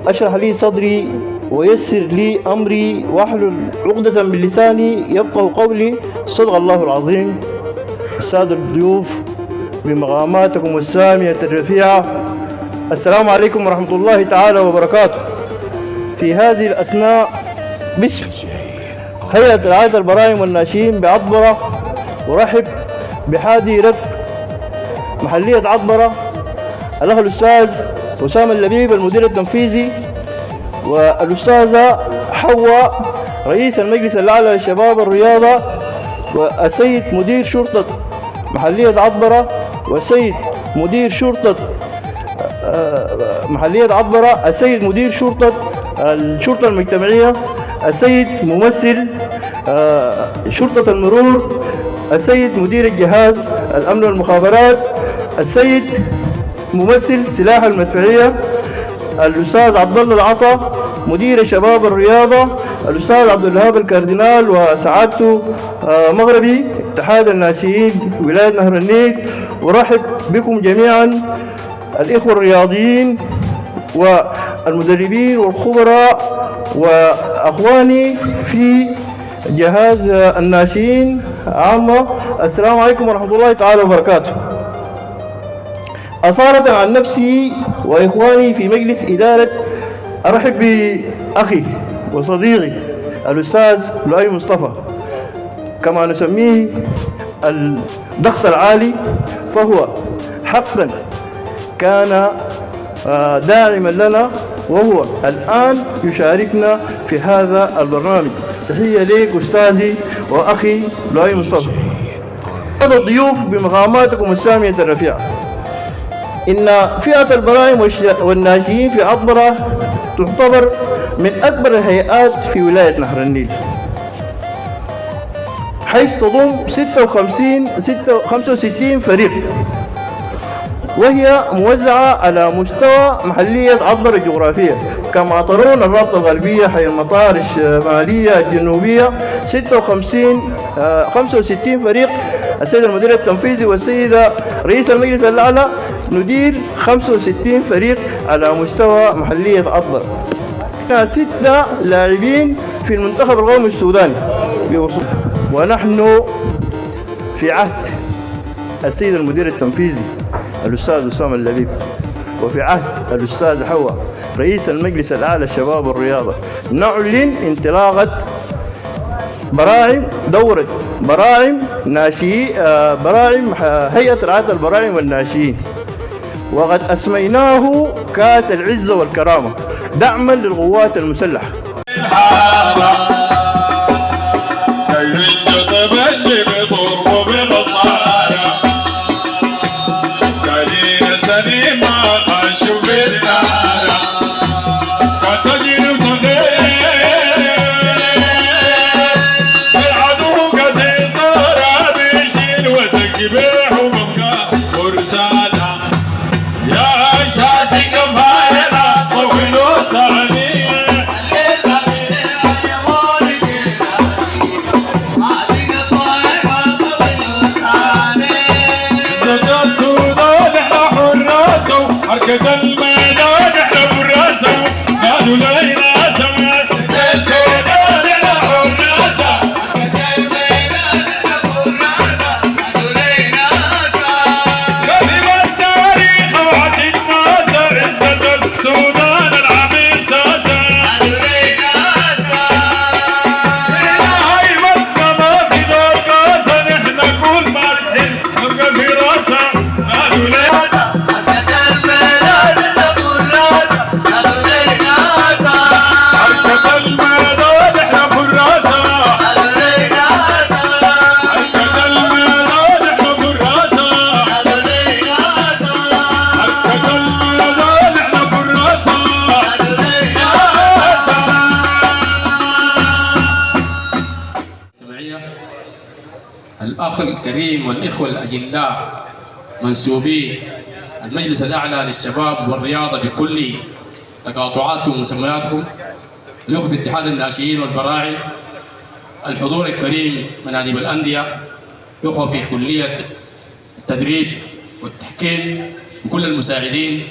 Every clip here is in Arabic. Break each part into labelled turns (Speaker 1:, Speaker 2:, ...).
Speaker 1: اشرح لي صدري ويسر لي أمري واحلل عقدة من لساني يفقه قولي. صدق الله العظيم. السادة الضيوف بمقاماتكم السامية الرفيعة، السلام عليكم ورحمة الله تعالى وبركاته. في هذه الأثناء باسم هيئة رعاية البراعم والناشئين بعطبرة أرحب بحادي محلية عطبرة الأخ الأستاذ أسامة اللبيب المدير التنفيذي، والأستاذة حواء رئيس المجلس الأعلى للشباب الرياضة، والسيد مدير شرطة محلية عطبرة، والسيد مدير شرطة محلية عطبرة، السيد مدير الشرطة المجتمعية، السيد ممثل شرطة المرور، السيد مدير الجهاز الأمن والمخابرات، السيد ممثل سلاح المدفعية، الأستاذ عبد الله العطا مدير شباب الرياضة، الأستاذ عبد الوهاب الكاردينال وسعادته مغربي اتحاد الناشئين ولاية نهر النيل. أرحب بكم جميعا الإخوة الرياضيين والمدربين والخبراء وأخواني في جهاز الناشئين عامة. السلام عليكم ورحمة الله تعالى وبركاته. أصالة عن نفسي وإخواني في مجلس إدارة أرحب بأخي وصديقي الأستاذ لؤي مصطفى، كما نسميه الضغط العالي، فهو حقا كان داعما لنا وهو الآن يشاركنا في هذا البرنامج. تحية ليك أستاذي وأخي لؤي مصطفى. هذا الضيوف بمقاماتكم السامية الرفيعة، إن فئة البراعم والناشئين في عطبرة تعتبر من أكبر الهيئات في ولاية نهر النيل، حيث تضم 65 فريق، وهي موزعة على مستوى محلية عطبرة الجغرافية، كما ترون الرابطة الغربية، حي المطار، الشمالية، الجنوبية، 65 فريق. السيد المدير التنفيذي والسيدة رئيس المجلس الأعلى ندير 65 فريق على مستوى محلية عطبرة. 6 لاعبين في المنتخب القومي السوداني، ونحن في عهد السيد المدير التنفيذي الأستاذ أسامة اللبيب، وفي عهد الأستاذ حواء رئيس المجلس الأعلى للشباب والرياضة، نعلن انطلاقة دورة براعم هيئة رعاية البراعم والناشئين، وقد أسميناه كأس العزة والكرامة دعما للقوات المسلحة.
Speaker 2: الأخ الكريم والإخوة الأجلاء منسوبي المجلس الأعلى للشباب والرياضة بكل تقاطعاتكم ومسمياتكم، الأخوة اتحاد الناشئين والبراعم، الحضور الكريم مناديب الأندية، الأخوة في كلية التدريب والتحكيم وكل المساعدين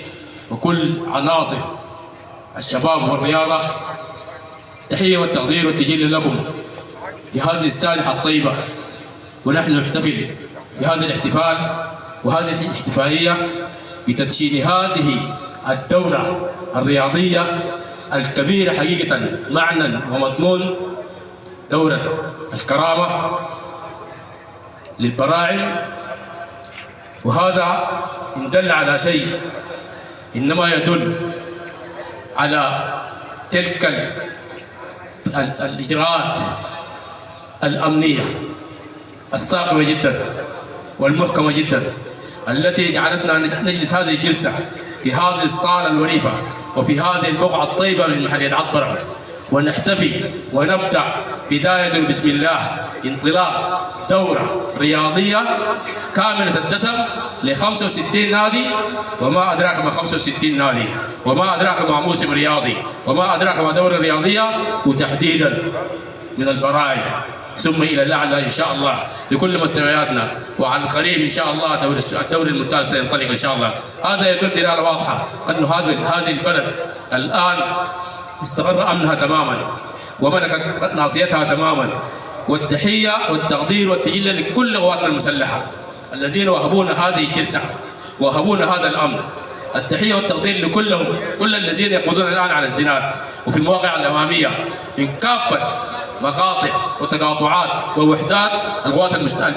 Speaker 2: وكل عناصر الشباب والرياضة، تحية والتقدير والتجلي لكم في هذه السانحة الطيبة، ونحن نحتفل بهذا الاحتفال وهذه الاحتفالية بتدشين هذه الدورة الرياضية الكبيرة حقيقة معنى ومضمون، دورة الكرامة للبراعم. وهذا إن دل على شيء إنما يدل على تلك الإجراءات الأمنية الصاخبة جدا والمحكمة جدا التي جعلتنا نجلس هذه الجلسة في هذه الصالة الوريفة وفي هذه البقعة الطيبة من محلية عطبرة، ونحتفي ونبدأ بداية بسم الله انطلاق دورة رياضية كاملة الدسم ل 65 نادي، وما أدراك ما 65 نادي، وما أدراك ما موسم رياضي، وما أدراك ما دورة رياضية، وتحديدا من البراعم ثم إلى الأعلى إن شاء الله لكل مستوياتنا. وعلى القريب إن شاء الله الدوري الممتاز سينطلق إن شاء الله. هذا يدل دلالة واضحة أن هذه البلد الآن استقر أمنها تماما وملكت ناصيتها تماما. والتحية والتقدير والتجلي لكل قواتنا المسلحة الذين وهبونا هذه الجلسة وهبونا هذا الأمن. التحية والتقدير لكلهم، كل الذين يقودون الآن على الزناد وفي المواقع الأمامية من كافة مقاطع وتقاطعات ووحدات القوات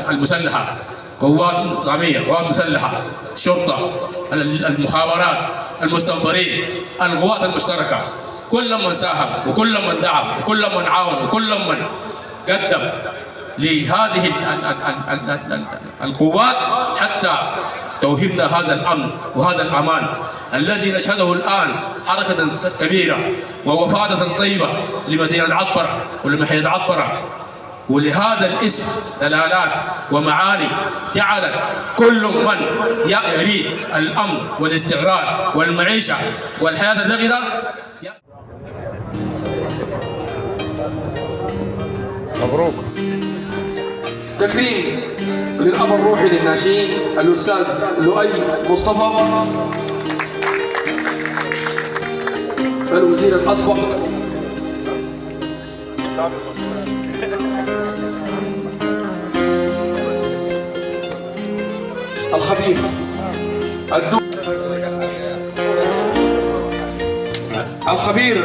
Speaker 2: المسلحة، قوات إسلامية، قوات مسلحة، شرطة، المخابرات، المستنفرين، القوات المشتركة، كل من ساهم وكل من دعم وكل من عاون وكل من قدم لهذه القوات حتى توهبنا هذا الأمن وهذا الأمان الذي نشهده الآن، حركة كبيرة ووفادة طيبة لمدينة عطبرة ولمحيط عطبرة. ولهذا الاسم دلالات ومعاني جعلت كل من يريد الأمن والاستقرار والمعيشة والحياة الرغدة.
Speaker 1: مبروك.
Speaker 3: تكريم للأب الروحي للناشئين الأستاذ لؤي مصطفى، الوزير الأسبق الخبير الخبير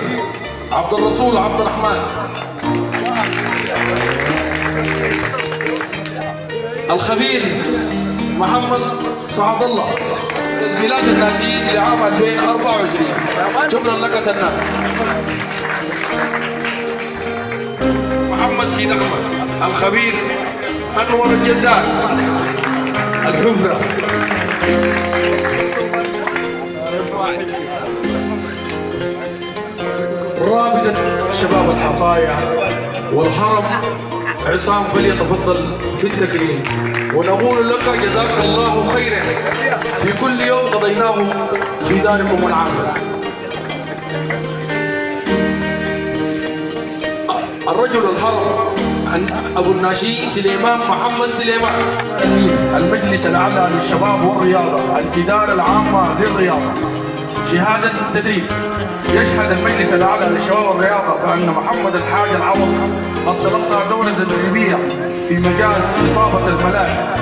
Speaker 3: عبد الرسول عبد الرحمن، الخبير محمد سعد الله. تسجيلات الناشئين لعام 2024. شكرا لك سنان. محمد سيد احمد، الخبير انور الجزار، الحفرة. رابطة شباب الحصايا والهرم عصام فليتفضل في التكريم، ونقول لك جزاك الله خيرا في كل يوم قضيناه في داركم العامة. الرجل الهرم أبو الناشئين سليمان محمد سليمان، المجلس الأعلى للشباب والرياضة، الإدارة العامة للرياضة، شهادة تدريب. يشهد المجلس الأعلى للشباب والرياضة بأن محمد الحاج العوض قد تلقى دورة تدريبية في مجال إصابة الملاعب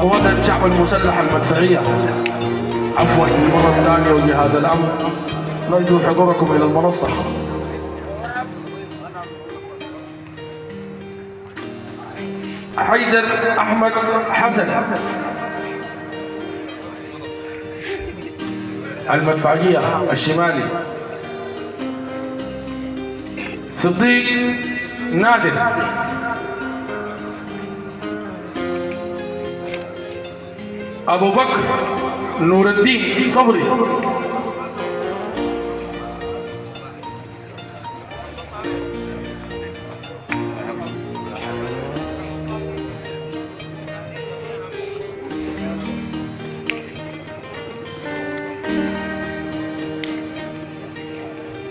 Speaker 3: قوات الشعب المسلح المدفعية. عفوا مرة ثانية وجهاز الأمن، نرجو حضوركم إلى المنصة. حيدر أحمد حسن، المدفعية الشمالي. صديق نادر، أبو بكر نور الدين صبري،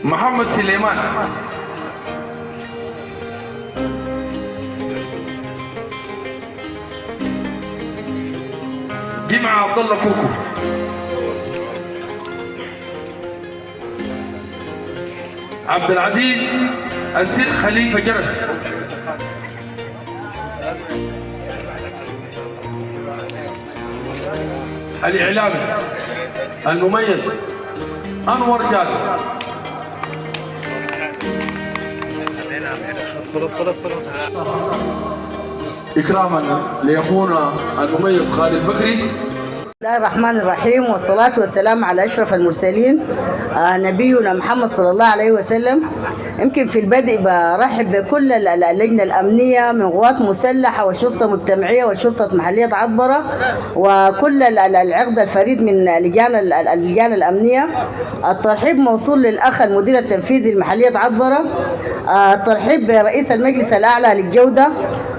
Speaker 3: محمد سليمان، جمعة عبد الله كوكو، عبد العزيز السير خليفة جرس. الإعلامي المميز أنور جابر. إكراما لأخونا المميز خالد بكري.
Speaker 4: بسم الله الرحمن الرحيم، والصلاة والسلام على أشرف المرسلين نبينا محمد صلى الله عليه وسلم. يمكن في البدء برحب بكل اللجنة الأمنية من قوات مسلحة وشرطة مجتمعية وشرطة محلية عطبرة وكل العقد الفريد من اللجان الأمنية. الترحيب موصول للأخ المدير التنفيذي لمحلية عطبرة، الترحيب برئيس المجلس الأعلى للجودة،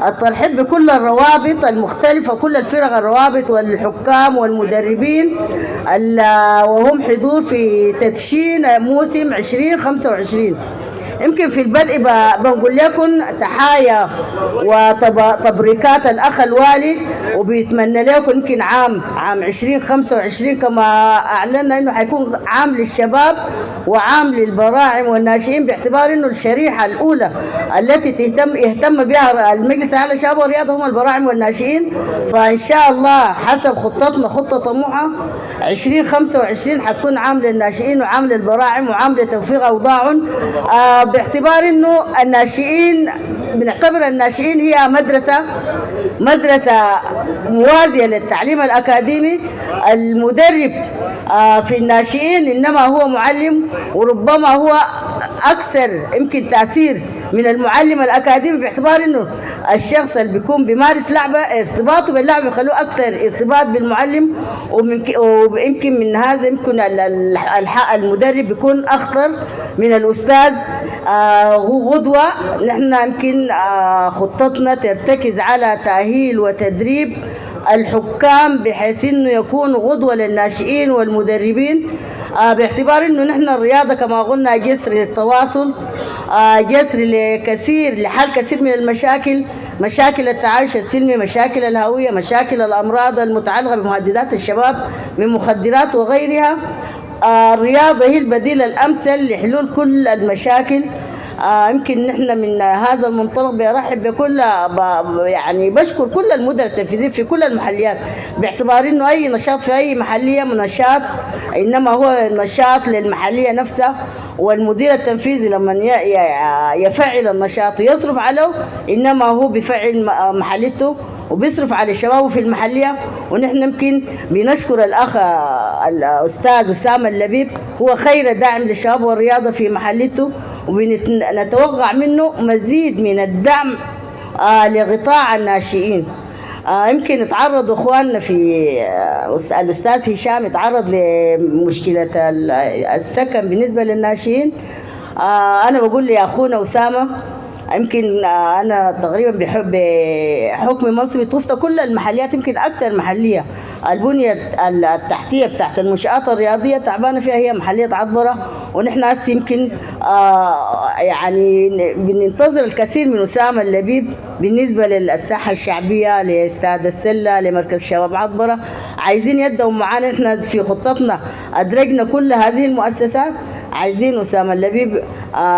Speaker 4: الترحيب بكل الروابط المختلفة، كل الفرق الروابط والحكام والمدربين وهم حضور في تدشين موسم 2025. يمكن في البدء بنقول لكم تحايا وتبريكات الأخ الوالي، وبيتمنى لكم يمكن عام 2025 كما أعلنا إنه حيكون عام للشباب وعام للبراعم والناشئين، باعتبار إنه الشريحة الأولى التي يهتم بها المجلس الأعلى للشباب والرياضة هم البراعم والناشئين. فإن شاء الله حسب خطتنا خطة طموحة 2025 حتكون عام للناشئين وعام للبراعم وعام لتوفيق أوضاعهم، باعتبار انه الناشئين بنعتبر الناشئين هي مدرسة موازية للتعليم الأكاديمي. المدرب في الناشئين إنما هو معلم، وربما هو أكثر يمكن تأثير من المعلم الأكاديمي، باعتبار إنه الشخص اللي بيكون بيمارس لعبة ارتباطه باللعبة يخلوه أكثر ارتباط بالمعلم، ويمكن من هذا يمكن المدرب بيكون أخطر من الأستاذ. هو غدوة. نحن يمكن خطتنا ترتكز على تأهيل وتدريب الحكام بحيث انه يكون غدوة للناشئين والمدربين، باعتبار انه نحن الرياضة كما قلنا جسر للتواصل، جسر لحل كثير من المشاكل، مشاكل التعايش السلمي، مشاكل الهوية، مشاكل الأمراض المتعلقة بمهددات الشباب من مخدرات وغيرها. الرياضة هي البديل الأمثل لحلول كل المشاكل. يمكن نحن من هذا المنطلق برحب بكل يعني بشكر كل المدراء التنفيذيين في كل المحليات، باعتبار انه اي نشاط في اي محليه نشاط انما هو نشاط للمحليه نفسها، والمدير التنفيذي لما يفعل النشاط يصرف عليه انما هو بفعل محلته وبيصرف على شبابه في المحليه. ونحن يمكن بنشكر الاخ الاستاذ اسامه اللبيب، هو خير داعم للشباب والرياضه في محلته، ونتوقع منه مزيد من الدعم لقطاع الناشئين. يمكن تعرض اخواننا في الاستاذ هشام تعرض لمشكله السكن بالنسبه للناشئين. انا بقول لي اخونا اسامه، يمكن انا تقريبا بحكم منصبي طفت كل المحليات، يمكن اكثر محليه البنيه التحتيه بتاعت المنشآت الرياضيه تعبانه فيها هي محليه عطبره. ونحن هسه يمكن يعني بننتظر الكثير من اسامه اللبيب بالنسبه للساحه الشعبيه، لاستاد السله، لمركز شباب عطبره. عايزين يدوا معانا، نحن في خطتنا ادرجنا كل هذه المؤسسات، عايزين اسامه اللبيب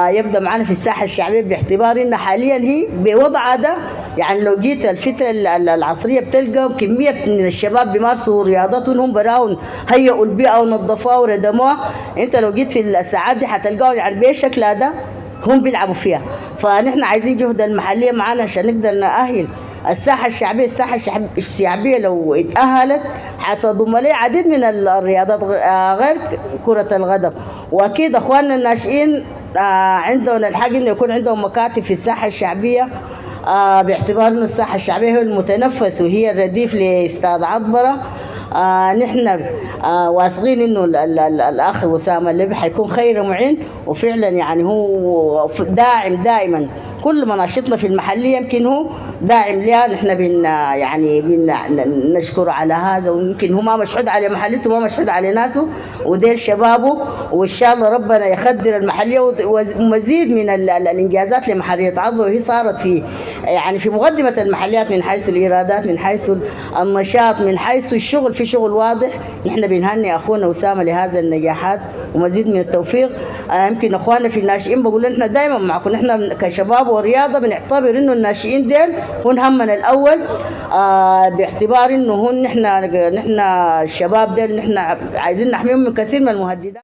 Speaker 4: يبدا معنا في الساحه الشعبيه، باعتبار ان حاليا هي بوضعها ده. يعني لو جيت الفتره العصريه بتلقى كميه من الشباب بيمارسوا رياضتهم، هم براهم هيئوا البيئه ونظفوها وردموها. انت لو جيت في الساعات دي حتلقاهم يعني بالشكل هذا هم بيلعبوا فيها. فنحن عايزين جهد المحليه معانا عشان نقدر نأهل الساحه الشعبيه. الساحه الشعبيه لو اتأهلت حتضم لها عديد من الرياضات غير كره القدم. واكيد اخواننا الناشئين عندهم الحق انه يكون عندهم مكاتب في الساحه الشعبيه، باعتبار انه الساحه الشعبيه هي المتنفس وهي الرديف لاستاد عطبره. نحن واثقين انه الاخ اسامه اللي حيكون خير معين، وفعلا يعني هو داعم دائما كل مناشطنا في المحليه، يمكن هو داعم لها. نحن نشكره على هذا، ويمكن هو ما مشهود على محلته وما مشهود على ناسه وديل شبابه، وان شاء الله ربنا يخدر المحليه ومزيد من الانجازات لمحليه عطبه. وهي صارت في مقدمه المحليات من حيث الايرادات، من حيث النشاط، من حيث الشغل، في شغل واضح. نحن بنهني اخونا اسامه لهذا النجاحات، ومزيد من التوفيق. يمكن اخواننا في الناشئين بقول احنا دائما معكم، احنا كشباب ورياضه بنعتبر انه الناشئين ديل هن همنا الاول، باعتبار انه هن نحن الشباب ديل نحن عايزين نحميهم من كثير من المهددات.